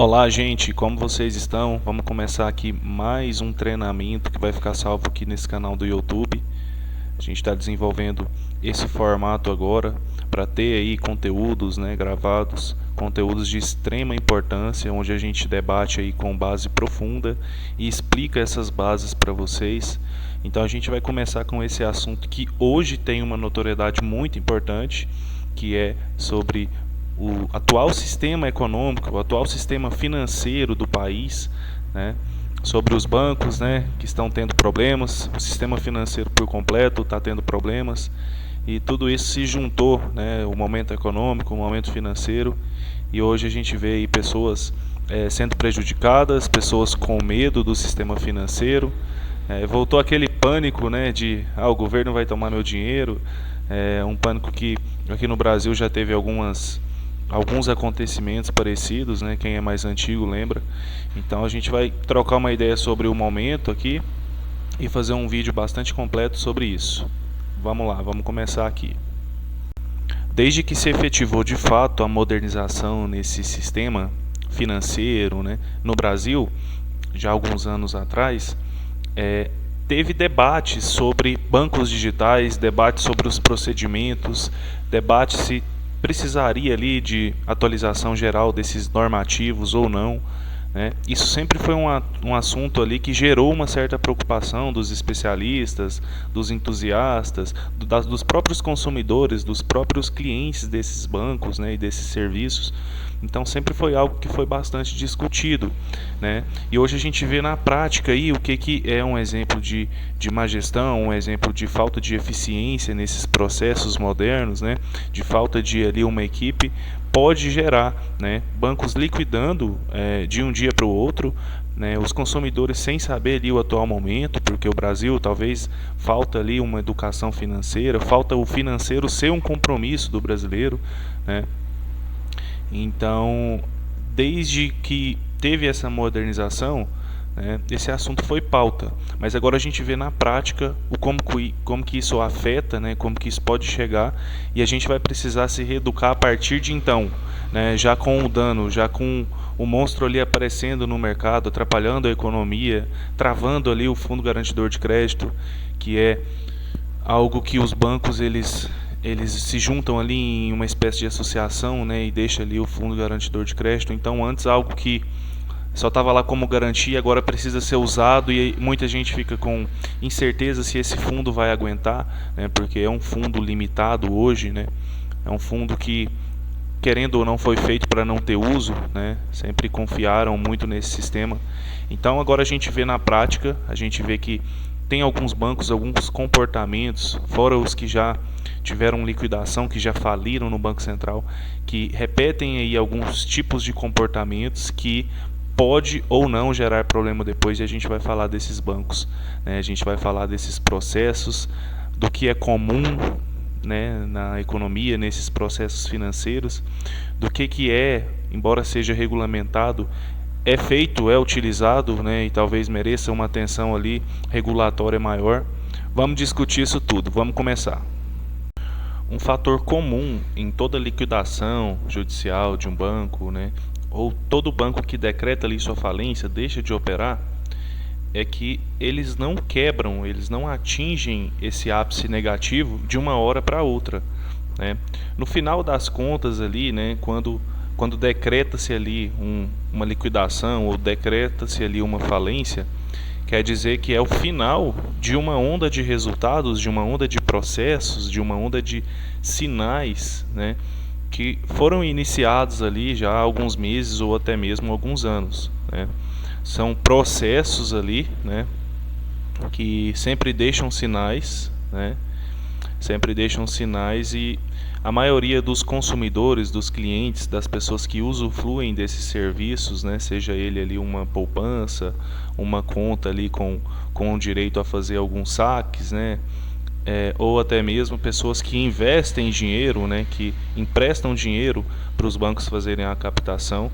Olá, gente, como vocês estão? Vamos começar aqui mais um treinamento que vai ficar salvo aqui nesse canal do YouTube. A gente está desenvolvendo esse formato agora para ter aí conteúdos, gravados, conteúdos de extrema importância, onde a gente debate aí com base profunda e explica essas bases para vocês. Então a gente vai começar com esse assunto que hoje tem uma notoriedade muito importante, que é sobre o atual sistema econômico, o atual sistema financeiro do país, sobre os bancos, que estão tendo problemas, o sistema financeiro por completo está tendo problemas, e tudo isso se juntou, o momento econômico, o momento financeiro, e hoje a gente vê aí pessoas sendo prejudicadas, pessoas com medo do sistema financeiro. Voltou aquele pânico, de o governo vai tomar meu dinheiro, um pânico que aqui no Brasil já teve alguns acontecimentos parecidos, quem é mais antigo lembra. Então a gente vai trocar uma ideia sobre o momento aqui e fazer um vídeo bastante completo sobre isso. Vamos lá, vamos começar aqui. Desde que se efetivou de fato a modernização nesse sistema financeiro, no Brasil, já há alguns anos atrás, teve debates sobre bancos digitais, debates sobre os procedimentos, debates se precisaria ali de atualização geral desses normativos ou não. Isso sempre foi um assunto ali que gerou uma certa preocupação dos especialistas, dos entusiastas, dos próprios consumidores, dos próprios clientes desses bancos, e desses serviços. Então sempre foi algo que foi bastante discutido, E hoje a gente vê na prática aí o que é um exemplo de má gestão, um exemplo de falta de eficiência nesses processos modernos, de falta de ali uma equipe, pode gerar, bancos liquidando de um dia para o outro, os consumidores sem saber ali o atual momento, porque o Brasil talvez falta ali uma educação financeira, falta o financeiro ser um compromisso do brasileiro, Então, desde que teve essa modernização, esse assunto foi pauta, mas agora a gente vê na prática como que isso afeta, como que isso pode chegar, e a gente vai precisar se reeducar a partir de então, já com o dano, já com o monstro ali aparecendo no mercado, atrapalhando a economia, travando ali o fundo garantidor de crédito, que é algo que os bancos eles se juntam ali em uma espécie de associação, e deixa ali o fundo garantidor de crédito. Então antes algo que só estava lá como garantia, agora precisa ser usado, e muita gente fica com incerteza se esse fundo vai aguentar, porque é um fundo limitado hoje, é um fundo que, querendo ou não, foi feito para não ter uso, sempre confiaram muito nesse sistema. Então agora a gente vê na prática, a gente vê que tem alguns bancos, alguns comportamentos, fora os que já tiveram liquidação, que já faliram no Banco Central, que repetem aí alguns tipos de comportamentos que pode ou não gerar problema depois, e a gente vai falar desses bancos, a gente vai falar desses processos, do que é comum, na economia, nesses processos financeiros, do que é, embora seja regulamentado, é feito, é utilizado, e talvez mereça uma atenção ali regulatória maior. Vamos discutir isso tudo, vamos começar. Um fator comum em toda liquidação judicial de um banco, ou todo banco que decreta ali sua falência, deixa de operar, é que eles não quebram, eles não atingem esse ápice negativo de uma hora para outra. No final das contas ali, quando decreta-se ali uma liquidação ou decreta-se ali uma falência, quer dizer que é o final de uma onda de resultados, de uma onda de processos, de uma onda de sinais, que foram iniciados ali já há alguns meses ou até mesmo alguns anos. São processos ali, que sempre deixam sinais, sempre deixam sinais, e a maioria dos consumidores, dos clientes, das pessoas que usufruem desses serviços, seja ele ali uma poupança, uma conta ali com direito a fazer alguns saques, ou até mesmo pessoas que investem dinheiro, que emprestam dinheiro para os bancos fazerem a captação,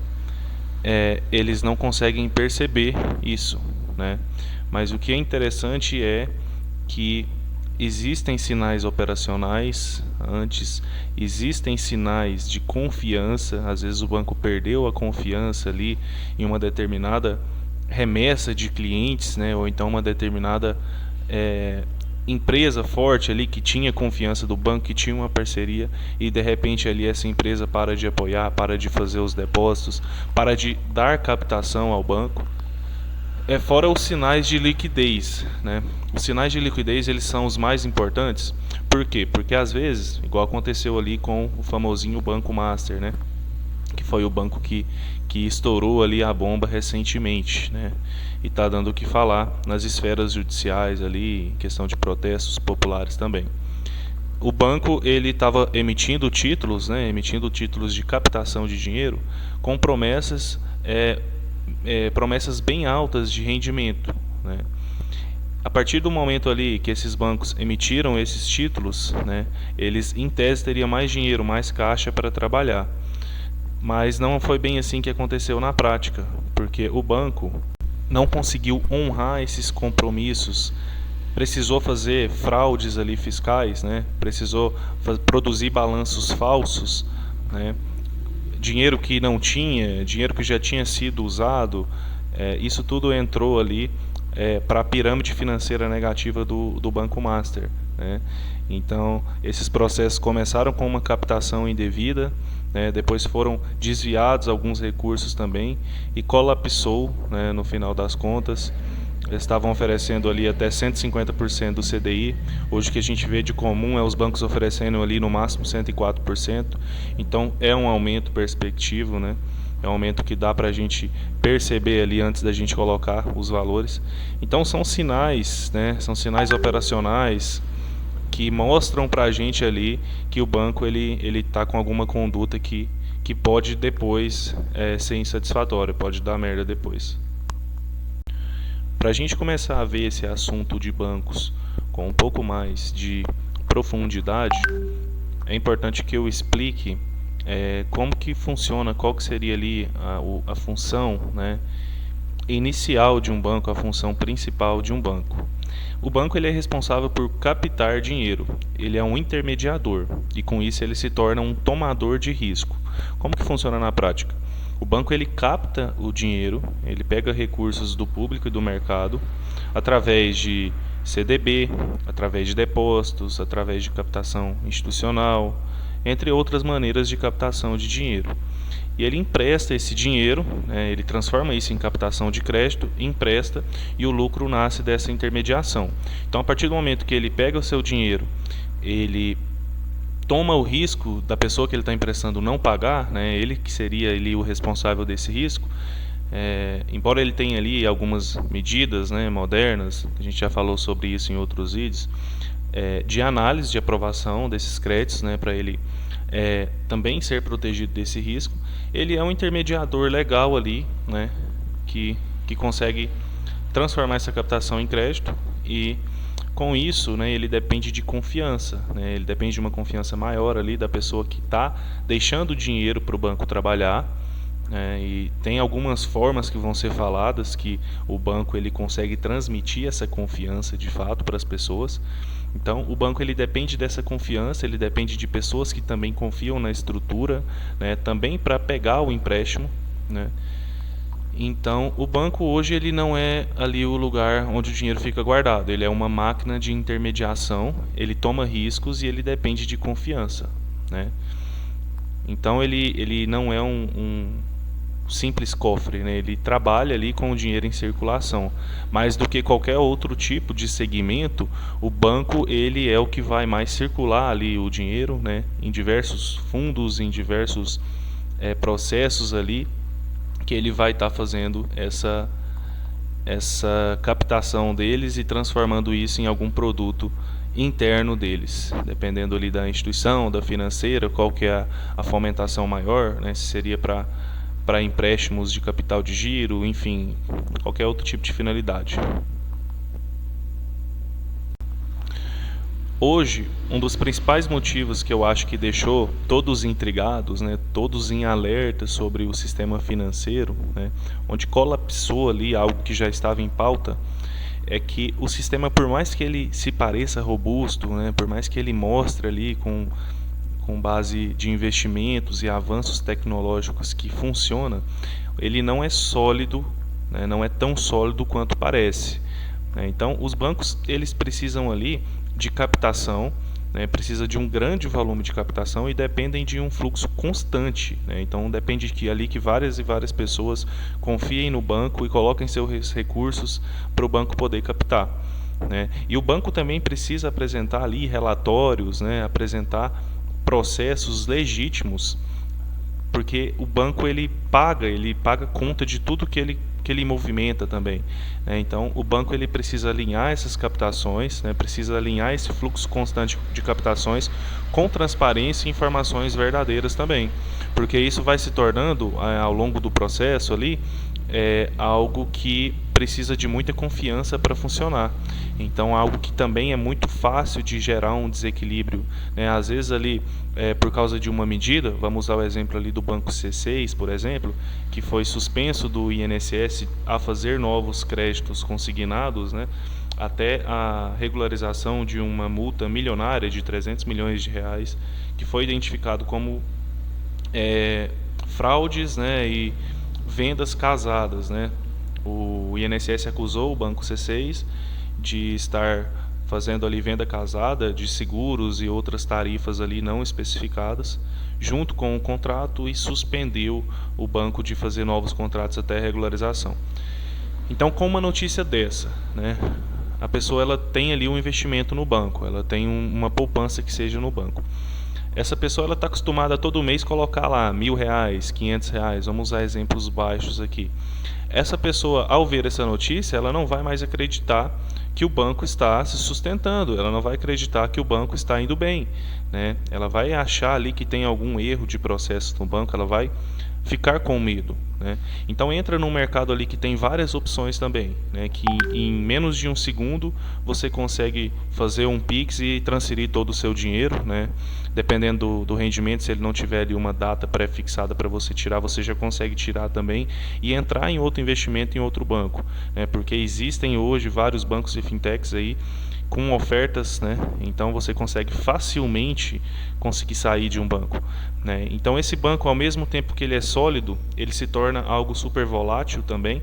eles não conseguem perceber isso, Mas o que é interessante é que existem sinais operacionais antes, existem sinais de confiança. Às vezes o banco perdeu a confiança ali em uma determinada remessa de clientes, né? Ou então uma determinada empresa forte ali que tinha confiança do banco, que tinha uma parceria, e de repente ali essa empresa para de apoiar, para de fazer os depósitos, para de dar captação ao banco. Fora os sinais de liquidez, né? Os sinais de liquidez, eles são os mais importantes. Por quê? Porque às vezes, igual aconteceu ali com o famosinho Banco Master, né? Que foi o banco que estourou ali a bomba recentemente, né? E está dando o que falar nas esferas judiciais ali, em questão de protestos populares também. O banco ele estava emitindo títulos, né? Emitindo títulos de captação de dinheiro com promessas promessas bem altas de rendimento, né? A partir do momento ali que esses bancos emitiram esses títulos, né, eles em tese teriam mais dinheiro, mais caixa para trabalhar. Mas não foi bem assim que aconteceu na prática, porque o banco não conseguiu honrar esses compromissos, precisou fazer fraudes ali fiscais, né, precisou produzir balanços falsos, né, dinheiro que não tinha, dinheiro que já tinha sido usado, isso tudo entrou ali para a pirâmide financeira negativa do Banco Master, né? Então, esses processos começaram com uma captação indevida, né? Depois foram desviados alguns recursos também e colapsou, né, no final das contas. Eles estavam oferecendo ali até 150% do CDI. Hoje o que a gente vê de comum é os bancos oferecendo ali no máximo 104%. Então é um aumento perspectivo, né? É um aumento que dá para a gente perceber ali antes da gente colocar os valores. Então são sinais, né? São sinais operacionais que mostram para a gente ali que o banco ele está com alguma conduta que pode depois ser insatisfatória, pode dar merda depois. Para a gente começar a ver esse assunto de bancos com um pouco mais de profundidade, é importante que eu explique como que funciona, qual que seria ali a função, né, inicial de um banco, a função principal de um banco. O banco ele é responsável por captar dinheiro, ele é um intermediador e com isso ele se torna um tomador de risco. Como que funciona na prática? O banco ele capta o dinheiro, ele pega recursos do público e do mercado através de CDB, através de depósitos, através de captação institucional, entre outras maneiras de captação de dinheiro. E ele empresta esse dinheiro, né, ele transforma isso em captação de crédito, empresta e o lucro nasce dessa intermediação. Então, a partir do momento que ele pega o seu dinheiro, ele toma o risco da pessoa que ele está emprestando não pagar, né, ele que seria ali o responsável desse risco, embora ele tenha ali algumas medidas, né, modernas, a gente já falou sobre isso em outros vídeos, de análise de aprovação desses créditos, né, para ele também ser protegido desse risco. Ele é um intermediador legal ali, né, que consegue transformar essa captação em crédito e com isso, né, ele depende de confiança, né, ele depende de uma confiança maior ali da pessoa que está deixando o dinheiro para o banco trabalhar, né, e tem algumas formas que vão ser faladas que o banco ele consegue transmitir essa confiança de fato para as pessoas. Então, o banco ele depende dessa confiança, ele depende de pessoas que também confiam na estrutura, né, também para pegar o empréstimo, né. Então, o banco hoje ele não é ali o lugar onde o dinheiro fica guardado. Ele é uma máquina de intermediação, ele toma riscos e ele depende de confiança, né? Então, ele não é um simples cofre, né? Ele trabalha ali com o dinheiro em circulação. Mais do que qualquer outro tipo de segmento, o banco ele é o que vai mais circular ali o dinheiro, né? Em diversos fundos, em diversos processos ali, que ele vai estar fazendo essa captação deles e transformando isso em algum produto interno deles, dependendo ali da instituição, da financeira, qual que é a fomentação maior, né? Se seria para empréstimos de capital de giro, enfim, qualquer outro tipo de finalidade. Hoje, um dos principais motivos que eu acho que deixou todos intrigados, né, todos em alerta sobre o sistema financeiro, né, onde colapsou ali algo que já estava em pauta, é que o sistema, por mais que ele se pareça robusto, né, por mais que ele mostre ali com base de investimentos e avanços tecnológicos que funciona, ele não é sólido, né, não é tão sólido quanto parece, né? Então, os bancos eles precisam ali de captação, né, precisa de um grande volume de captação e dependem de um fluxo constante, né? Então, depende que várias e várias pessoas confiem no banco e coloquem seus recursos para o banco poder captar, né? E o banco também precisa apresentar ali relatórios, né, apresentar processos legítimos, porque o banco ele paga conta de tudo que ele movimenta também, né? Então o banco ele precisa alinhar essas captações, né? Precisa alinhar esse fluxo constante de captações com transparência e informações verdadeiras também, porque isso vai se tornando ao longo do processo ali algo que precisa de muita confiança para funcionar. Então, algo que também é muito fácil de gerar um desequilíbrio, né? Às vezes ali, por causa de uma medida, vamos usar o exemplo ali do Banco C6, por exemplo, que foi suspenso do INSS a fazer novos créditos consignados, né? Até a regularização de uma multa milionária de 300 milhões de reais, que foi identificado como fraudes, né, e vendas casadas, né? O INSS acusou o Banco C6 de estar fazendo ali venda casada de seguros e outras tarifas ali não especificadas, junto com o contrato, e suspendeu o banco de fazer novos contratos até regularização. Então, com uma notícia dessa, né, a pessoa ela tem ali um investimento no banco, ela tem uma poupança que seja no banco. Essa pessoa ela está acostumada a todo mês colocar lá R$ 1.000, R$ 500, vamos usar exemplos baixos aqui. Essa pessoa, ao ver essa notícia, ela não vai mais acreditar que o banco está se sustentando, ela não vai acreditar que o banco está indo bem, né? Ela vai achar ali que tem algum erro de processo no banco, ela vai ficar com medo, né? Então entra num mercado ali que tem várias opções também, né? Que em menos de um segundo você consegue fazer um Pix e transferir todo o seu dinheiro, né? Dependendo do rendimento, se ele não tiver ali uma data pré-fixada para você tirar, você já consegue tirar também e entrar em outro investimento em outro banco, né? Porque existem hoje vários bancos e fintechs aí com ofertas, né? Então você consegue facilmente conseguir sair de um banco, né? Então esse banco, ao mesmo tempo que ele é sólido, ele se torna algo super volátil também,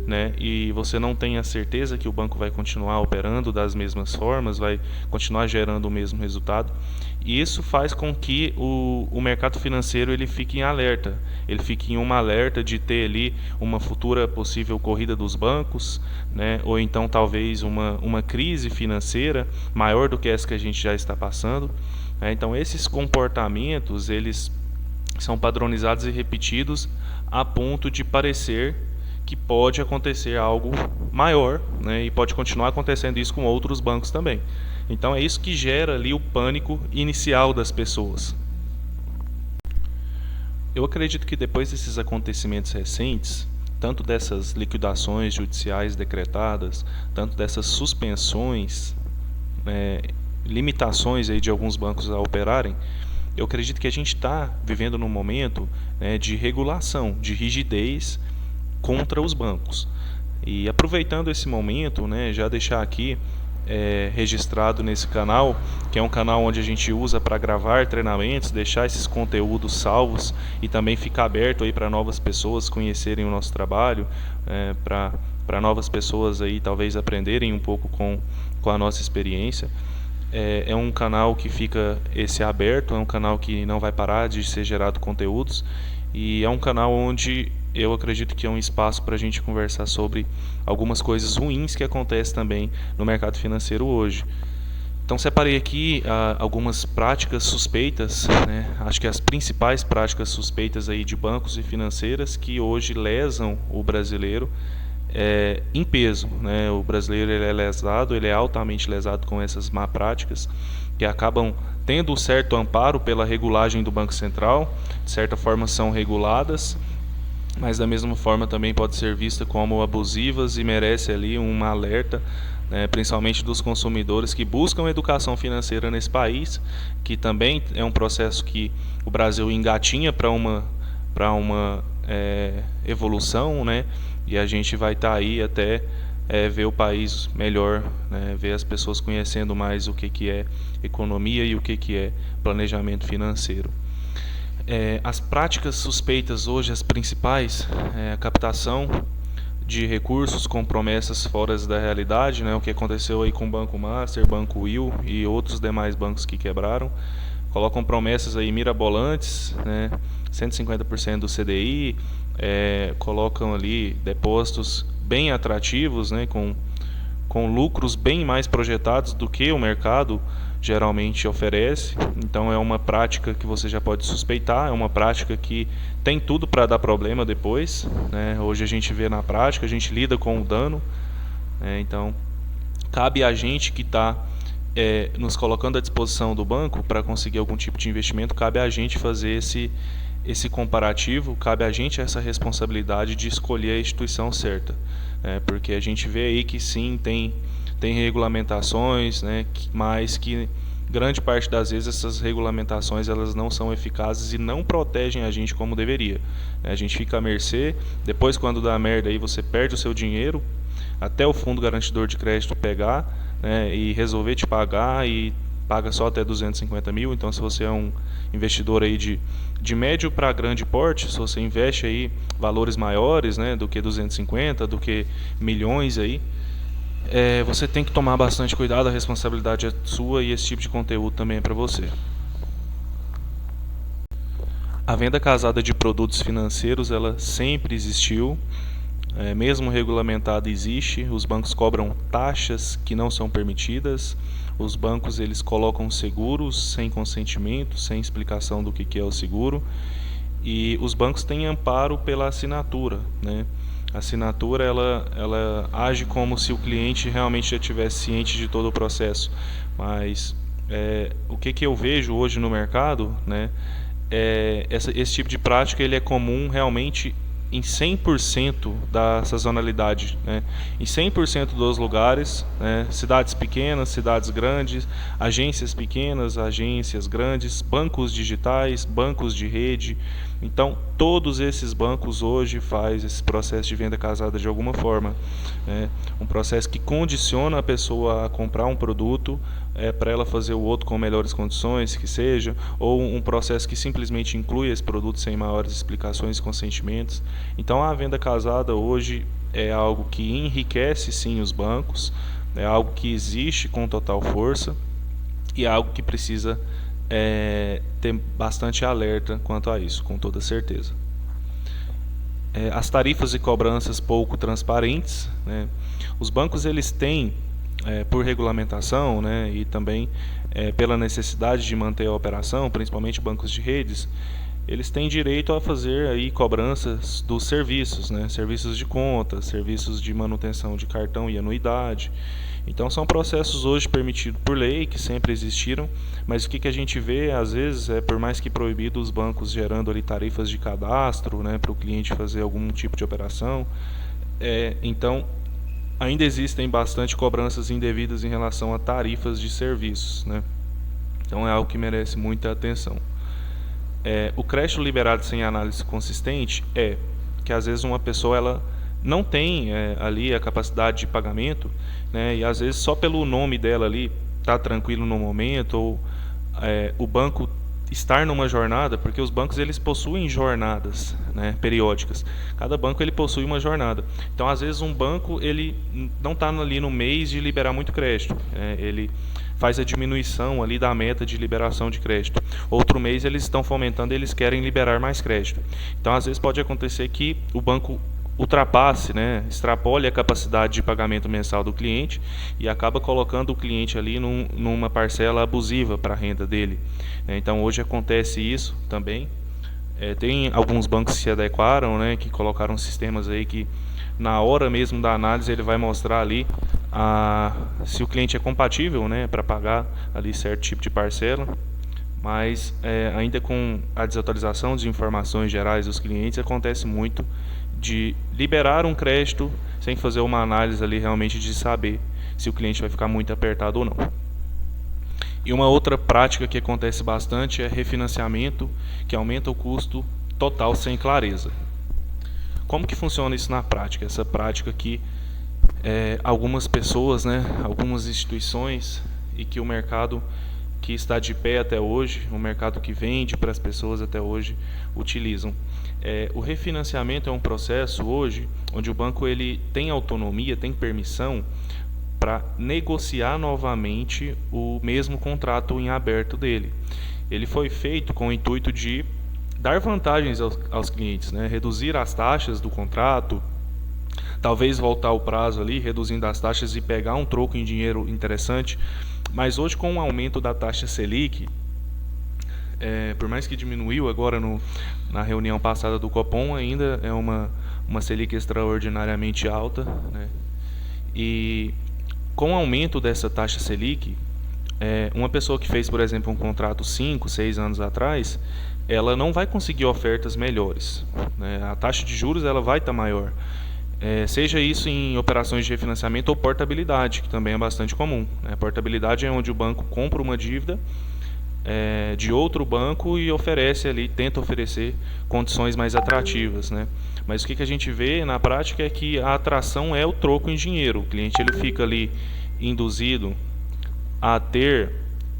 né? E você não tem a certeza que o banco vai continuar operando das mesmas formas, vai continuar gerando o mesmo resultado. E isso faz com que o mercado financeiro ele fique em alerta, ele fique em uma alerta de ter ali uma futura possível corrida dos bancos, né? Ou então talvez uma crise financeira maior do que essa que a gente já está passando, né? Então esses comportamentos eles são padronizados e repetidos a ponto de parecer que pode acontecer algo maior, né? E pode continuar acontecendo isso com outros bancos também. Então é isso que gera ali o pânico inicial das pessoas. Eu acredito que depois desses acontecimentos recentes, tanto dessas liquidações judiciais decretadas, tanto dessas suspensões, limitações aí de alguns bancos a operarem, eu acredito que a gente está vivendo num momento, né, de regulação, de rigidez contra os bancos. E aproveitando esse momento, né, já deixar aqui registrado nesse canal, que é um canal onde a gente usa para gravar treinamentos, deixar esses conteúdos salvos e também ficar aberto aí para novas pessoas conhecerem o nosso trabalho, para novas pessoas aí talvez aprenderem um pouco com a nossa experiência. É um canal que fica aberto, é um canal que não vai parar de ser gerado conteúdos, e é um canal onde eu acredito que é um espaço para a gente conversar sobre algumas coisas ruins que acontecem também no mercado financeiro hoje. Então separei aqui algumas práticas suspeitas, né? Acho que as principais práticas suspeitas aí de bancos e financeiras que hoje lesam o brasileiro em peso, né? O brasileiro ele é lesado, ele é altamente lesado com essas má práticas que acabam tendo um certo amparo pela regulagem do Banco Central, de certa forma são reguladas, mas da mesma forma também pode ser vista como abusivas e merece ali um alerta, né, principalmente dos consumidores que buscam educação financeira nesse país, que também é um processo que o Brasil engatinha para uma evolução, né, e a gente vai estar aí até ver o país melhor, né, ver as pessoas conhecendo mais o que é economia e o que é planejamento financeiro. As práticas suspeitas hoje, as principais, a captação de recursos com promessas fora da realidade, né, o que aconteceu aí com o Banco Master, Banco Will e outros demais bancos que quebraram. Colocam promessas aí mirabolantes, né, 150% do CDI, colocam ali depósitos bem atrativos, né, com lucros bem mais projetados do que o mercado geralmente oferece. Então é uma prática que você já pode suspeitar, é uma prática que tem tudo para dar problema depois, né? Hoje a gente vê na prática, a gente lida com o dano, né? Então cabe a gente que está nos colocando à disposição do banco para conseguir algum tipo de investimento, cabe a gente fazer esse comparativo, cabe a gente essa responsabilidade de escolher a instituição certa, né? Porque a gente vê aí que sim, tem regulamentações, né? Mas que grande parte das vezes essas regulamentações elas não são eficazes e não protegem a gente como deveria, né? A gente fica à mercê, depois quando dá merda aí você perde o seu dinheiro, até o fundo garantidor de crédito pegar, né, e resolver te pagar e paga só até 250 mil. Então se você é um investidor aí de médio para grande porte, se você investe aí valores maiores, né, do que 250, do que milhões aí, você tem que tomar bastante cuidado, a responsabilidade é sua e esse tipo de conteúdo também é para você. A venda casada de produtos financeiros ela sempre existiu. Mesmo regulamentada existe, os bancos cobram taxas que não são permitidas, os bancos eles colocam seguros sem consentimento, sem explicação do que é o seguro, e os bancos têm amparo pela assinatura, né? A assinatura ela age como se o cliente realmente já tivesse ciente de todo o processo, mas o que eu vejo hoje no mercado, né? Esse tipo de prática ele é comum realmente em 100% da sazonalidade, né? Em 100% dos lugares, né? Cidades pequenas, cidades grandes, agências pequenas, agências grandes, bancos digitais, bancos de rede. Então, todos esses bancos hoje fazem esse processo de venda casada de alguma forma, né? Um processo que condiciona a pessoa a comprar um produto para ela fazer o outro com melhores condições, que seja, ou um processo que simplesmente inclui esse produto sem maiores explicações e consentimentos. Então a venda casada hoje é algo que enriquece sim os bancos, é algo que existe com total força e é algo que precisa ter bastante alerta quanto a isso, com toda certeza. As tarifas e cobranças pouco transparentes, né? Os bancos eles têm por regulamentação, né, e também pela necessidade de manter a operação, principalmente bancos de redes, eles têm direito a fazer aí cobranças dos serviços, né, serviços de conta, serviços de manutenção de cartão e anuidade. Então são processos hoje permitidos por lei, que sempre existiram, mas o que a gente vê às vezes por mais que proibido, os bancos gerando ali tarifas de cadastro, né, para o cliente fazer algum tipo de operação. Então ainda existem bastante cobranças indevidas em relação a tarifas de serviços, né? Então é algo que merece muita atenção. O crédito liberado sem análise consistente que às vezes uma pessoa ela não tem ali a capacidade de pagamento, né? E às vezes só pelo nome dela ali tá tranquilo no momento, ou o banco estar numa jornada, porque os bancos eles possuem jornadas, né, periódicas. Cada banco ele possui uma jornada. Então às vezes um banco ele não está ali no mês de liberar muito crédito, ele faz a diminuição ali da meta de liberação de crédito. Outro mês eles estão fomentando, eles querem liberar mais crédito. Então às vezes pode acontecer que o banco ultrapasse, né, extrapole a capacidade de pagamento mensal do cliente e acaba colocando o cliente ali numa parcela abusiva para a renda dele. Então hoje acontece isso também. Tem alguns bancos que se adequaram, né, que colocaram sistemas aí que na hora mesmo da análise ele vai mostrar ali se o cliente é compatível, né, para pagar ali certo tipo de parcela. Mas ainda com a desatualização de informações gerais dos clientes, acontece muito de liberar um crédito sem fazer uma análise ali realmente de saber se o cliente vai ficar muito apertado ou não. E uma outra prática que acontece bastante é refinanciamento, que aumenta o custo total sem clareza. Como que funciona isso na prática? Essa prática que algumas pessoas, né, algumas instituições, e que o mercado que está de pé até hoje, o mercado que vende para as pessoas até hoje, utilizam. O refinanciamento é um processo hoje onde o banco ele tem autonomia, tem permissão para negociar novamente o mesmo contrato em aberto dele. Ele foi feito com o intuito de dar vantagens aos clientes, né? Reduzir as taxas do contrato, talvez voltar o prazo ali, reduzindo as taxas e pegar um troco em dinheiro interessante. Mas hoje, com o aumento da taxa Selic, por mais que diminuiu agora na reunião passada do Copom, ainda é uma Selic extraordinariamente alta, né? E com o aumento dessa taxa Selic, uma pessoa que fez, por exemplo, um contrato 5, 6 anos atrás, ela não vai conseguir ofertas melhores, né? A taxa de juros ela vai estar maior. Seja isso em operações de refinanciamento ou portabilidade, que também é bastante comum, né? Portabilidade é onde o banco compra uma dívida de outro banco e oferece ali, tenta oferecer condições mais atrativas, né? Mas o que a gente vê na prática é que a atração é o troco em dinheiro. O cliente ele fica ali induzido a ter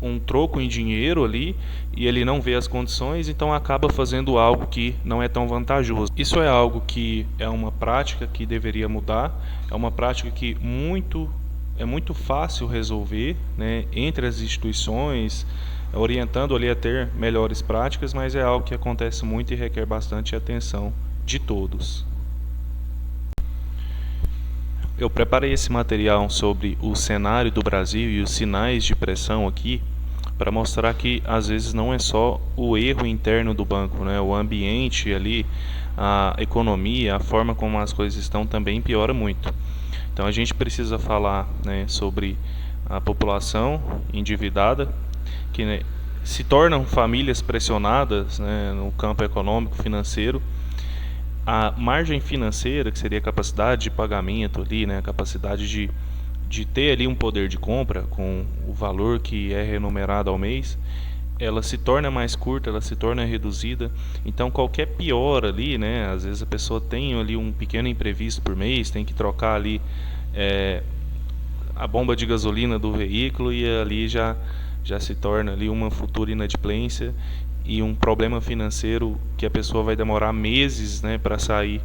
um troco em dinheiro ali e ele não vê as condições, então acaba fazendo algo que não é tão vantajoso. Isso é algo que é uma prática que deveria mudar, é uma prática que é muito fácil resolver, né, entre as instituições, orientando ali a ter melhores práticas, mas é algo que acontece muito e requer bastante atenção de todos. Eu preparei esse material sobre o cenário do Brasil e os sinais de pressão aqui para mostrar que às vezes não é só o erro interno do banco, né? O ambiente ali, a economia, a forma como as coisas estão também piora muito. Então a gente precisa falar, né, sobre a população endividada, que, né, se tornam famílias pressionadas, né, no campo econômico, financeiro. A margem financeira, que seria a capacidade de pagamento ali, né, a capacidade de ter ali um poder de compra com o valor que é remunerado ao mês, ela se torna mais curta, ela se torna reduzida. Então qualquer piora ali, né, às vezes a pessoa tem ali um pequeno imprevisto por mês, tem que trocar ali a bomba de gasolina do veículo e ali já se torna ali uma futura inadimplência e um problema financeiro que a pessoa vai demorar meses, né, para sair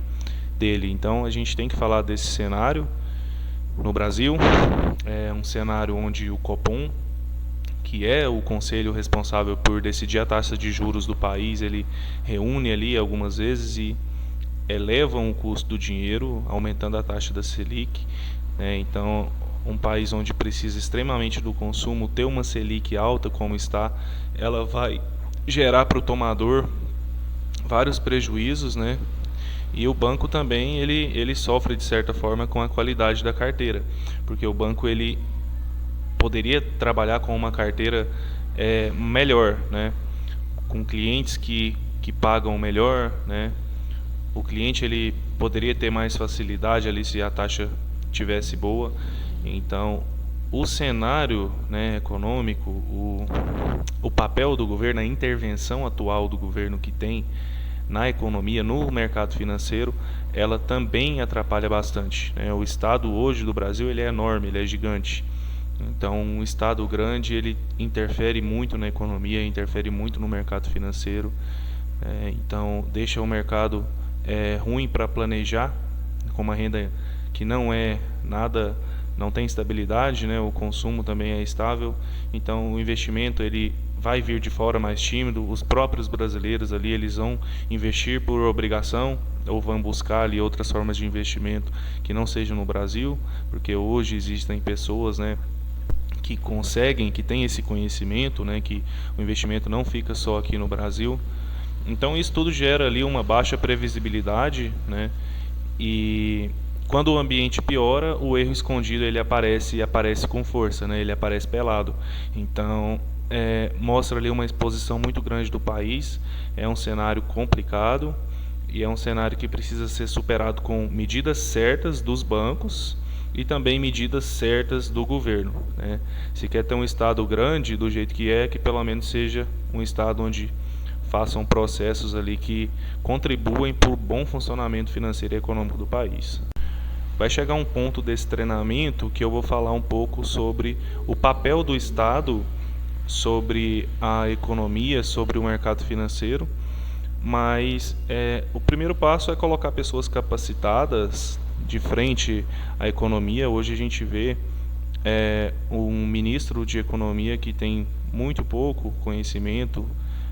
dele. Então a gente tem que falar desse cenário no Brasil. É um cenário onde o Copom, que é o conselho responsável por decidir a taxa de juros do país, ele reúne ali algumas vezes e elevam o custo do dinheiro, aumentando a taxa da Selic, né? Então um país onde precisa extremamente do consumo, ter uma Selic alta como está, ela vai gerar para o tomador vários prejuízos, né? E o banco também ele sofre de certa forma com a qualidade da carteira, porque o banco ele poderia trabalhar com uma carteira melhor, né? Com clientes que pagam melhor, né? O cliente ele poderia ter mais facilidade ali se a taxa tivesse boa. Então o cenário, né, econômico, o papel do governo, a intervenção atual do governo que tem na economia, no mercado financeiro, ela também atrapalha bastante, né? O Estado hoje do Brasil ele é enorme, ele é gigante. Então um Estado grande ele interfere muito na economia, interfere muito no mercado financeiro, então deixa o mercado ruim para planejar, com uma renda que não é nada, não tem estabilidade, né? O consumo também é estável, então o investimento ele vai vir de fora mais tímido. Os próprios brasileiros ali eles vão investir por obrigação ou vão buscar ali outras formas de investimento que não sejam no Brasil, porque hoje existem pessoas, né, que conseguem, que têm esse conhecimento, né, que o investimento não fica só aqui no Brasil. Então isso tudo gera ali uma baixa previsibilidade, né? E quando o ambiente piora, o erro escondido ele aparece e aparece com força, né? Ele aparece pelado. Então mostra ali uma exposição muito grande do país. É um cenário complicado e é um cenário que precisa ser superado com medidas certas dos bancos e também medidas certas do governo, né? Se quer ter um estado grande do jeito que pelo menos seja um estado onde façam processos ali que contribuem para o bom funcionamento financeiro e econômico do país. vai chegar um ponto desse treinamento que eu vou falar um pouco sobre o papel do Estado, sobre a economia, sobre o mercado financeiro, mas o primeiro passo é colocar pessoas capacitadas de frente à economia. Hoje a gente vê um ministro de economia que tem muito pouco conhecimento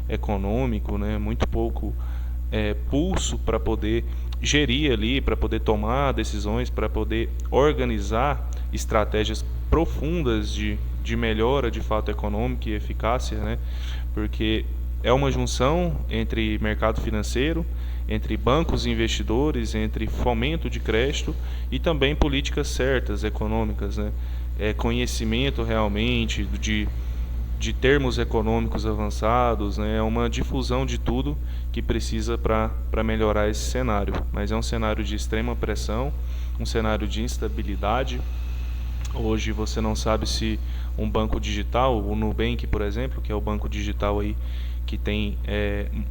econômico, né, muito pouco pulso para poder gerir ali, para poder tomar decisões, para poder organizar estratégias profundas de melhora de fato econômica e eficácia, né? Porque é uma junção entre mercado financeiro, entre bancos e investidores, entre fomento de crédito e também políticas certas econômicas, né? Conhecimento realmente de termos econômicos avançados, né? É uma difusão de tudo que precisa para melhorar esse cenário. Mas é um cenário de extrema pressão, um cenário de instabilidade. Hoje você não sabe se um banco digital, o Nubank, por exemplo, que é o banco digital aí que tem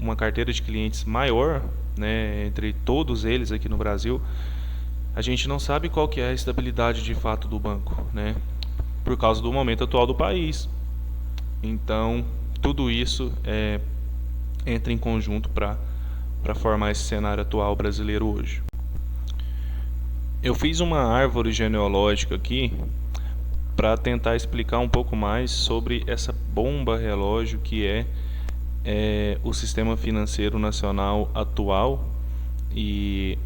uma carteira de clientes maior, né, entre todos eles aqui no Brasil, a gente não sabe qual que é a estabilidade de fato do banco, né, por causa do momento atual do país. Então, tudo isso entra em conjunto para formar esse cenário atual brasileiro hoje. Eu fiz uma árvore genealógica aqui para tentar explicar um pouco mais sobre essa bomba relógio que é o sistema financeiro nacional atual, e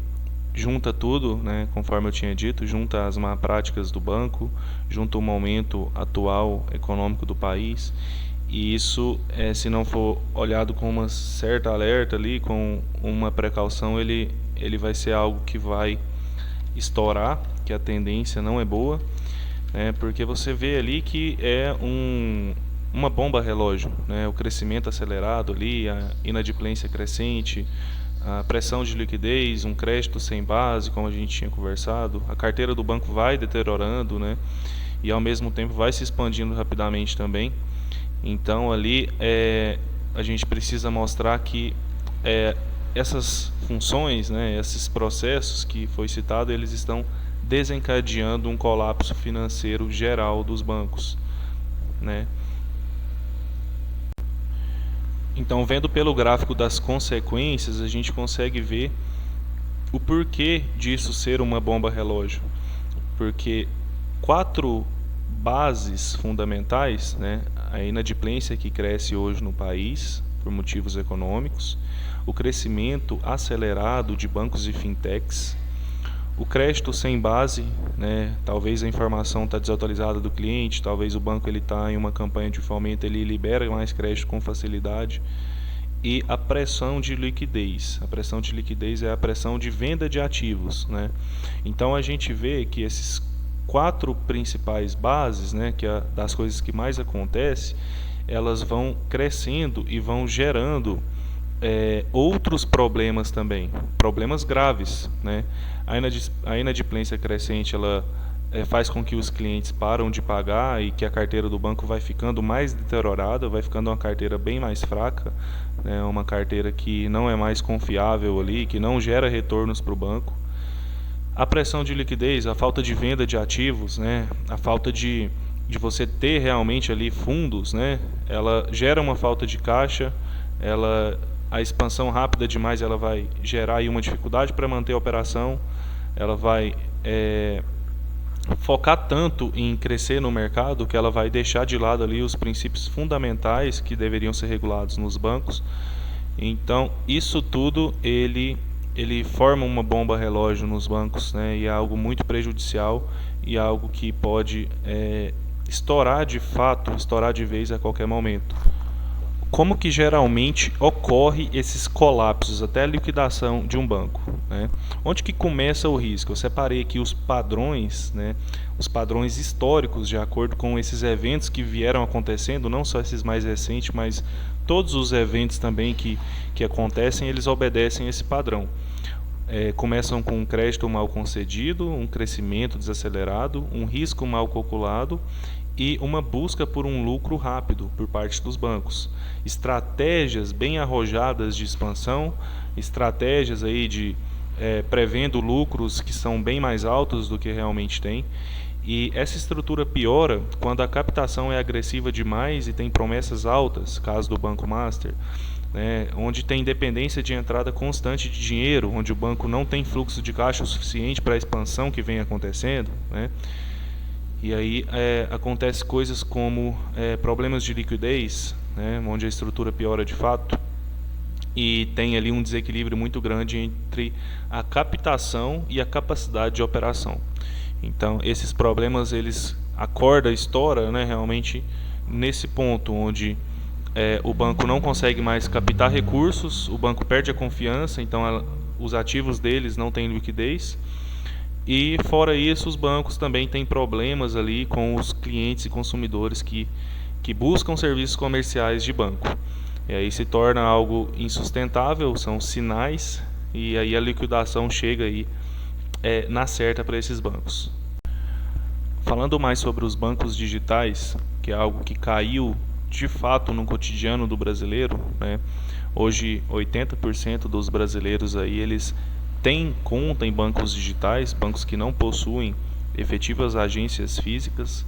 junta tudo, né, conforme eu tinha dito, junta as má práticas do banco, junta o momento atual econômico do país, e isso, se não for olhado com uma certa alerta ali, com uma precaução, ele vai ser algo que vai estourar, que a tendência não é boa, porque você vê ali que é uma bomba relógio, né? O crescimento acelerado ali, a inadimplência crescente, a pressão de liquidez, um crédito sem base, como a gente tinha conversado, a carteira do banco vai deteriorando, né? E ao mesmo tempo vai se expandindo rapidamente também. Então ali a gente precisa mostrar que essas funções, né, esses processos que foi citado, eles estão desencadeando um colapso financeiro geral dos bancos, né? Então, vendo pelo gráfico das consequências, a gente consegue ver o porquê disso ser uma bomba relógio. Porque 4 bases fundamentais, né, a inadimplência que cresce hoje no país por motivos econômicos, o crescimento acelerado de bancos e fintechs, o crédito sem base, né, talvez a informação está desatualizada do cliente, talvez o banco está em uma campanha de fomento, ele libera mais crédito com facilidade, e a pressão de liquidez. A pressão de liquidez é a pressão de venda de ativos, né? Então a gente vê que esses 4 principais bases, né, que é das coisas que mais acontece, elas vão crescendo e vão gerando outros problemas também, problemas graves, né? A inadimplência crescente, ela faz com que os clientes param de pagar e que a carteira do banco vai ficando mais deteriorada, vai ficando uma carteira bem mais fraca, né? Uma carteira que não é mais confiável ali, que não gera retornos para o banco. A pressão de liquidez, a falta de venda de ativos, né? A falta de você ter realmente ali fundos, né? Ela gera uma falta de caixa, a expansão rápida demais, ela vai gerar aí uma dificuldade para manter a operação, ela vai focar tanto em crescer no mercado que ela vai deixar de lado ali os princípios fundamentais que deveriam ser regulados nos bancos. Então, isso tudo ele forma uma bomba relógio nos bancos, né? E é algo muito prejudicial e algo que pode estourar de fato, estourar de vez a qualquer momento. Como que geralmente ocorre esses colapsos até a liquidação de um banco, né? Onde que começa o risco? Eu separei aqui os padrões, né? Os padrões históricos de acordo com esses eventos que vieram acontecendo, não só esses mais recentes, mas todos os eventos também que acontecem, eles obedecem esse padrão. Começam com um crédito mal concedido, um crescimento desacelerado, um risco mal calculado e uma busca por um lucro rápido por parte dos bancos. Estratégias bem arrojadas de expansão, estratégias aí de prevendo lucros que são bem mais altos do que realmente tem. E essa estrutura piora quando a captação é agressiva demais e tem promessas altas, caso do Banco Master, né, onde tem dependência de entrada constante de dinheiro, onde o banco não tem fluxo de caixa o suficiente para a expansão que vem acontecendo, né? E aí acontece coisas como problemas de liquidez, né, onde a estrutura piora de fato, e tem ali um desequilíbrio muito grande entre a captação e a capacidade de operação. Então, esses problemas, a corda estoura, né, realmente nesse ponto onde o banco não consegue mais captar recursos, o banco perde a confiança, então os ativos deles não têm liquidez. E fora isso, os bancos também têm problemas ali com os clientes e consumidores que buscam serviços comerciais de banco. E aí se torna algo insustentável, são sinais, e aí a liquidação chega aí na certa para esses bancos. Falando mais sobre os bancos digitais, que é algo que caiu de fato no cotidiano do brasileiro, né? Hoje 80% dos brasileiros aí, eles têm conta em bancos digitais, bancos que não possuem efetivas agências físicas.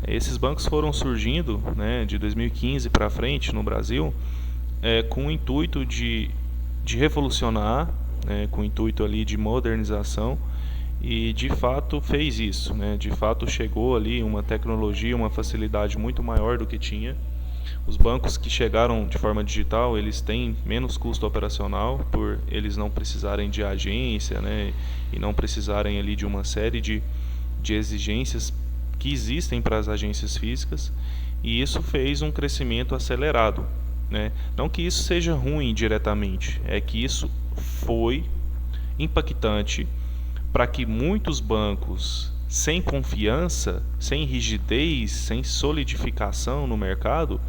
Esses bancos foram surgindo, né, de 2015 para frente no Brasil, com o intuito de revolucionar, né, com o intuito ali de modernização, e de fato fez isso, né? De fato chegou ali uma tecnologia, uma facilidade muito maior do que tinha. Os bancos que chegaram de forma digital, eles têm menos custo operacional por eles não precisarem de agência, né? E não precisarem ali de uma série de exigências que existem para as agências físicas, e isso fez um crescimento acelerado, né? Não que isso seja ruim diretamente, é que isso foi impactante para que muitos bancos sem confiança, sem rigidez, sem solidificação no mercado,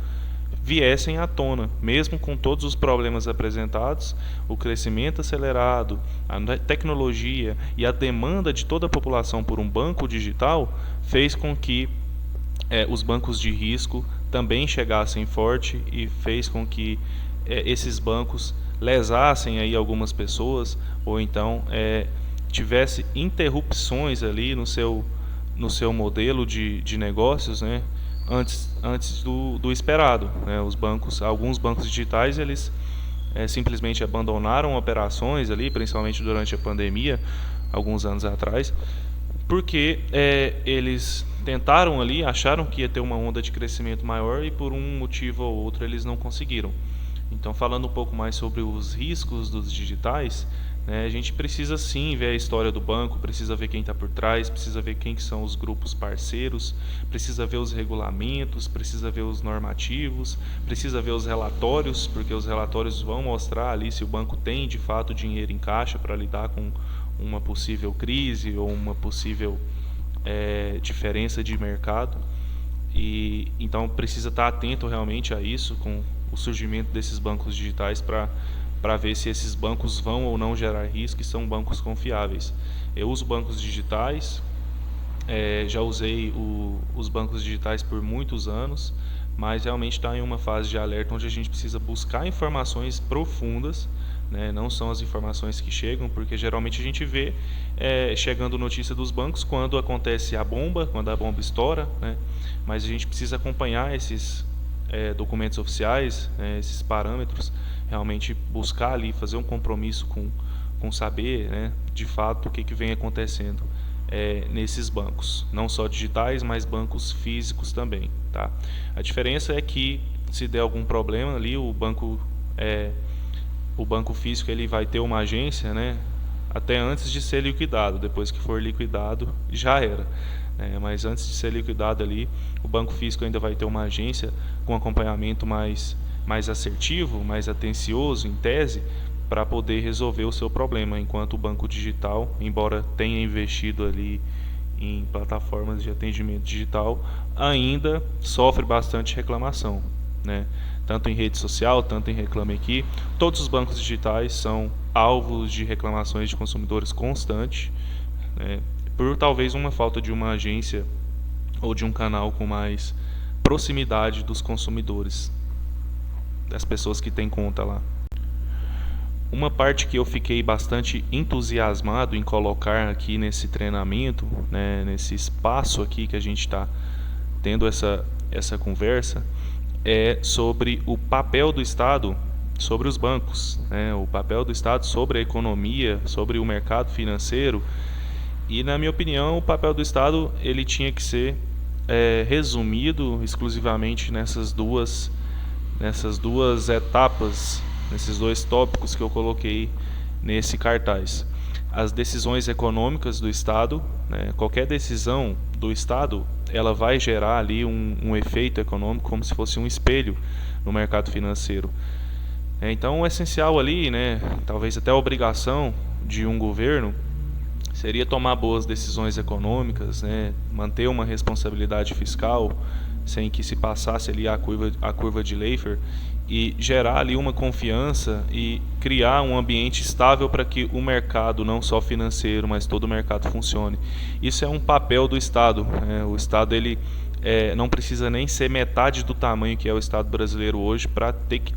viessem à tona, mesmo com todos os problemas apresentados, o crescimento acelerado, a tecnologia e a demanda de toda a população por um banco digital fez com que os bancos de risco também chegassem forte e fez com que esses bancos lesassem aí algumas pessoas, ou então tivesse interrupções ali no seu modelo de negócios, né, antes do esperado, né? Alguns bancos digitais, eles simplesmente abandonaram operações ali, principalmente durante a pandemia, alguns anos atrás, porque eles tentaram ali, acharam que ia ter uma onda de crescimento maior e por um motivo ou outro eles não conseguiram. Então, falando um pouco mais sobre os riscos dos digitais, né, a gente precisa sim ver a história do banco, precisa ver quem está por trás, precisa ver quem que são os grupos parceiros, precisa ver os regulamentos, precisa ver os normativos, precisa ver os relatórios, porque os relatórios vão mostrar ali se o banco tem de fato dinheiro em caixa para lidar com uma possível crise ou uma possível diferença de mercado. E então precisa estar atento realmente a isso, com o surgimento desses bancos digitais, para ver se esses bancos vão ou não gerar risco e são bancos confiáveis. Eu uso bancos digitais, já usei os bancos digitais por muitos anos, mas realmente está em uma fase de alerta onde a gente precisa buscar informações profundas, né? Não são as informações que chegam, porque geralmente a gente vê chegando notícia dos bancos quando acontece a bomba, quando a bomba estoura, né? Mas a gente precisa acompanhar esses documentos oficiais, esses parâmetros, realmente buscar ali, fazer um compromisso com saber, né, de fato o que vem acontecendo nesses bancos, não só digitais, mas bancos físicos também, tá? A diferença é que se der algum problema ali, o banco físico ele vai ter uma agência, né, até antes de ser liquidado. Depois que for liquidado, já era. Mas antes de ser liquidado ali, o banco físico ainda vai ter uma agência com acompanhamento mais assertivo, mais atencioso, em tese, para poder resolver o seu problema, enquanto o banco digital, embora tenha investido ali em plataformas de atendimento digital, ainda sofre bastante reclamação, né? Tanto em rede social, tanto em Reclame Aqui. Todos os bancos digitais são alvos de reclamações de consumidores constantes, né, por talvez uma falta de uma agência ou de um canal com mais proximidade dos consumidores, das pessoas que têm conta lá. Uma parte que eu fiquei bastante entusiasmado em colocar aqui nesse treinamento, né, nesse espaço aqui que a gente está tendo essa conversa, é sobre o papel do Estado sobre os bancos, né, o papel do Estado sobre a economia, sobre o mercado financeiro. E, na minha opinião, o papel do Estado ele tinha que ser resumido exclusivamente nessas duas etapas, nesses dois tópicos que eu coloquei nesse cartaz. As decisões econômicas do Estado, né, qualquer decisão do Estado, ela vai gerar ali um efeito econômico como se fosse um espelho no mercado financeiro. Então, o essencial ali, né, talvez até a obrigação de um governo, seria tomar boas decisões econômicas, né, manter uma responsabilidade fiscal sem que se passasse ali a curva de Laffer e gerar ali uma confiança e criar um ambiente estável para que o mercado, não só financeiro, mas todo o mercado funcione. Isso é um papel do Estado, né? O Estado ele não precisa nem ser metade do tamanho que é o Estado brasileiro hoje para ter que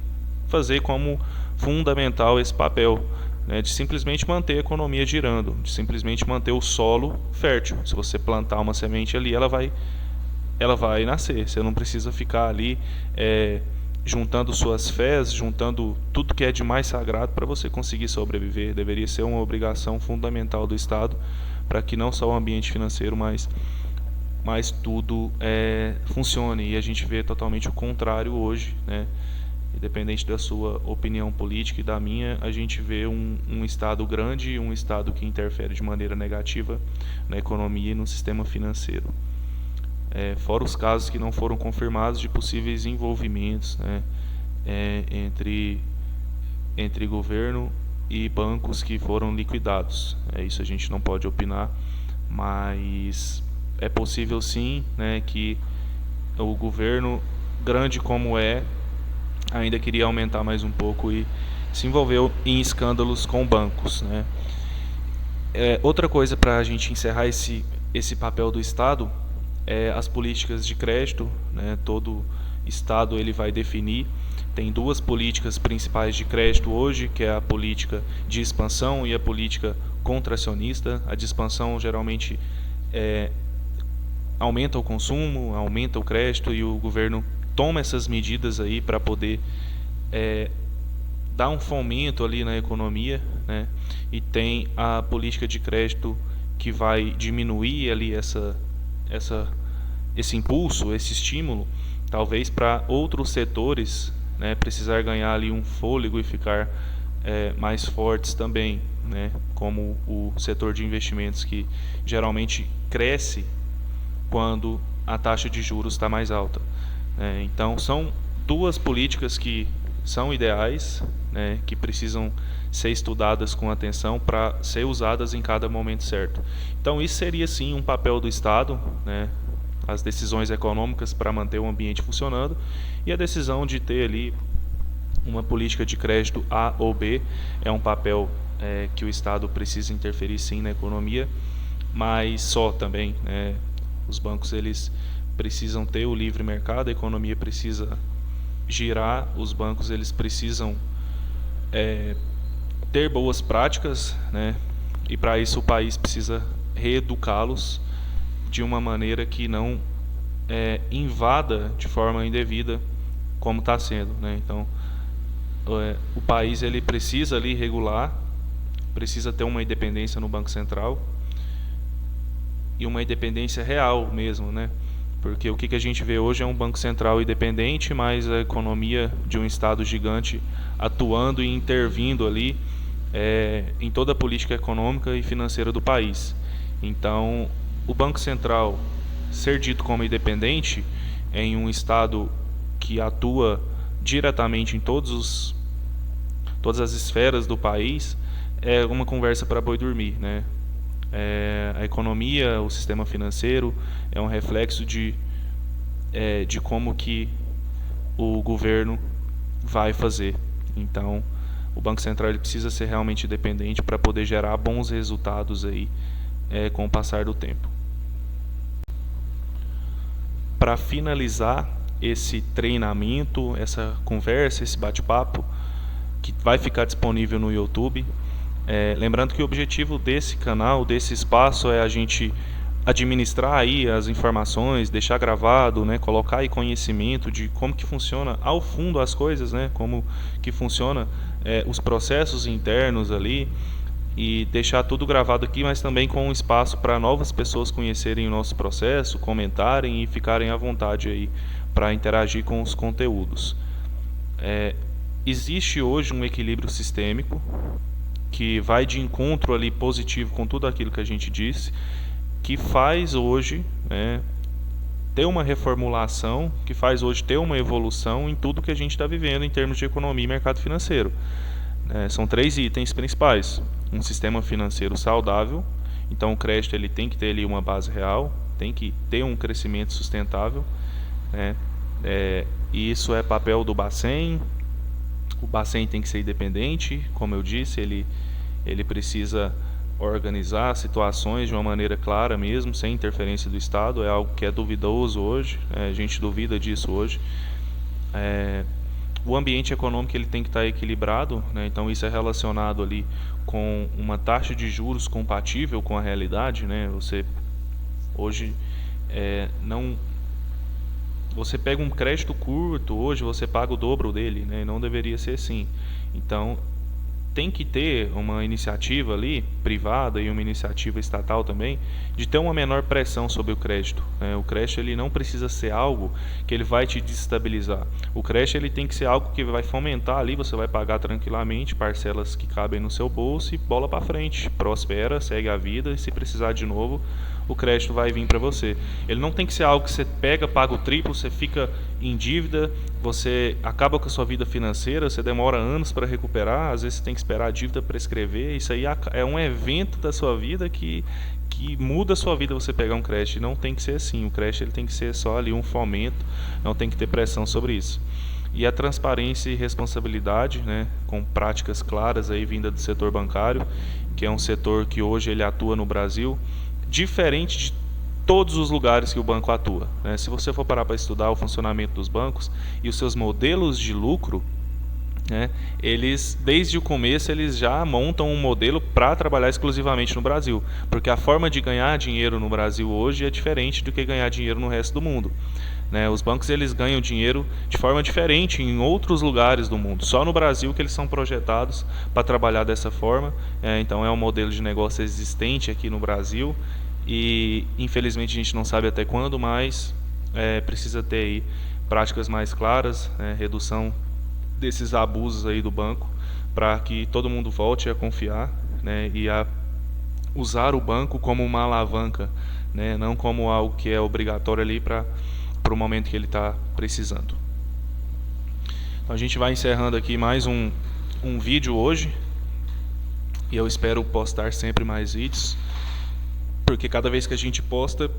fazer como fundamental esse papel, né, de simplesmente manter a economia girando, de simplesmente manter o solo fértil. Se você plantar uma semente ali, ela vai nascer. Você não precisa ficar ali juntando suas fés, juntando tudo que é de mais sagrado para você conseguir sobreviver. Deveria ser uma obrigação fundamental do Estado para que não só o ambiente financeiro, mas tudo funcione. E a gente vê totalmente o contrário hoje, né? Independente da sua opinião política e da minha, a gente vê um Estado grande, um Estado que interfere de maneira negativa na economia e no sistema financeiro. Fora os casos que não foram confirmados de possíveis envolvimentos, né, entre governo e bancos que foram liquidados. Isso a gente não pode opinar, mas é possível sim, né, que o governo, grande como ainda queria aumentar mais um pouco e se envolveu em escândalos com bancos, né? Outra coisa para a gente encerrar esse papel do Estado é as políticas de crédito, né? Todo Estado ele vai definir. Tem duas políticas principais de crédito hoje, que é a política de expansão e a política contracionista. A de expansão geralmente aumenta o consumo, aumenta o crédito e o governo toma essas medidas aí para poder dar um fomento ali na economia, né? E tem a política de crédito que vai diminuir ali esse impulso, esse estímulo, talvez para outros setores, né, precisar ganhar ali um fôlego e ficar mais fortes também, né? Como o setor de investimentos, que geralmente cresce quando a taxa de juros está mais alta. Então são duas políticas que são ideais, né, que precisam ser estudadas com atenção para ser usadas em cada momento certo. Então isso seria sim um papel do Estado, né, as decisões econômicas para manter o ambiente funcionando, e a decisão de ter ali uma política de crédito A ou B é um papel que o Estado precisa interferir sim na economia, mas só também, né, os bancos eles precisam ter o livre mercado, a economia precisa girar, os bancos eles precisam ter boas práticas, né? E para isso o país precisa reeducá-los de uma maneira que não invada de forma indevida como está sendo, né? Então o país ele precisa ali regular, precisa ter uma independência no Banco Central e uma independência real mesmo, né? Porque o que a gente vê hoje é um Banco Central independente, mas a economia de um Estado gigante atuando e intervindo ali em toda a política econômica e financeira do país. Então, o Banco Central ser dito como independente em um Estado que atua diretamente em todas as esferas do país é uma conversa para boi dormir, né? A economia, o sistema financeiro é um reflexo de como que o governo vai fazer. Então, o Banco Central ele precisa ser realmente independente para poder gerar bons resultados aí com o passar do tempo. Para finalizar esse treinamento, essa conversa, esse bate-papo, que vai ficar disponível no YouTube. Lembrando que o objetivo desse canal, desse espaço, é a gente administrar aí as informações, deixar gravado, né, colocar aí conhecimento de como que funciona ao fundo as coisas, né, como que funciona os processos internos ali, e deixar tudo gravado aqui, mas também com um espaço para novas pessoas conhecerem o nosso processo, comentarem e ficarem à vontade aí para interagir com os conteúdos. Existe hoje um equilíbrio sistêmico que vai de encontro ali positivo com tudo aquilo que a gente disse, que faz hoje, né, ter uma reformulação, que faz hoje ter uma evolução em tudo que a gente está vivendo em termos de economia e mercado financeiro. São 3 itens principais: um sistema financeiro saudável, então o crédito ele tem que ter ali uma base real, tem que ter um crescimento sustentável, né? E isso é papel do Bacen. O Bacen tem que ser independente, como eu disse, ele precisa organizar situações de uma maneira clara mesmo, sem interferência do Estado. É algo que é duvidoso hoje, a gente duvida disso hoje. O ambiente econômico ele tem que estar equilibrado, né? Então isso é relacionado ali com uma taxa de juros compatível com a realidade, né? Você hoje você pega um crédito curto, hoje você paga o dobro dele, né? Não deveria ser assim. Então tem que ter uma iniciativa ali, privada, e uma iniciativa estatal também, de ter uma menor pressão sobre o crédito, né? O crédito ele não precisa ser algo que ele vai te desestabilizar. O crédito ele tem que ser algo que vai fomentar ali, você vai pagar tranquilamente, parcelas que cabem no seu bolso e bola para frente, prospera, segue a vida, e se precisar de novo, o crédito vai vir para você. Ele não tem que ser algo que você pega, paga o triplo, você fica em dívida, você acaba com a sua vida financeira, você demora anos para recuperar, às vezes você tem que esperar a dívida prescrever. Isso aí é um evento da sua vida que muda a sua vida você pegar um crédito. E não tem que ser assim. O crédito ele tem que ser só ali um fomento, não tem que ter pressão sobre isso. E a transparência e responsabilidade, né, com práticas claras aí vinda do setor bancário, que é um setor que hoje ele atua no Brasil, diferente de todos os lugares que o banco atua, né? Se você for parar para estudar o funcionamento dos bancos e os seus modelos de lucro, né, eles desde o começo eles já montam um modelo para trabalhar exclusivamente no Brasil, porque a forma de ganhar dinheiro no Brasil hoje é diferente do que ganhar dinheiro no resto do mundo, né? Os bancos eles ganham dinheiro de forma diferente em outros lugares do mundo, só no Brasil que eles são projetados para trabalhar dessa forma. Então é um modelo de negócio existente aqui no Brasil e infelizmente a gente não sabe até quando, mas precisa ter aí práticas mais claras, redução desses abusos aí do banco, para que todo mundo volte a confiar, né, e a usar o banco como uma alavanca, né, não como algo que é obrigatório ali para o momento que ele está precisando. Então a gente vai encerrando aqui mais um vídeo hoje, e eu espero postar sempre mais vídeos, porque cada vez que a gente posta,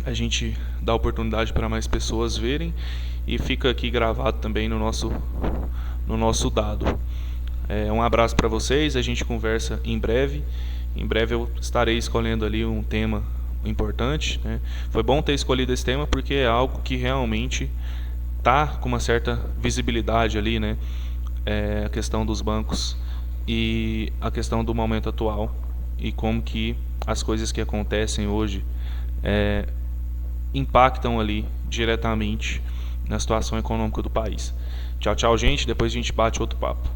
a gente dá oportunidade para mais pessoas verem, e fica aqui gravado também no nosso dado. Um abraço para vocês, a gente conversa em breve. Em breve eu estarei escolhendo ali um tema importante, né? Foi bom ter escolhido esse tema porque é algo que realmente está com uma certa visibilidade ali, né? A questão dos bancos e a questão do momento atual e como que as coisas que acontecem hoje impactam ali diretamente na situação econômica do país. Tchau, tchau, gente. Depois a gente bate outro papo.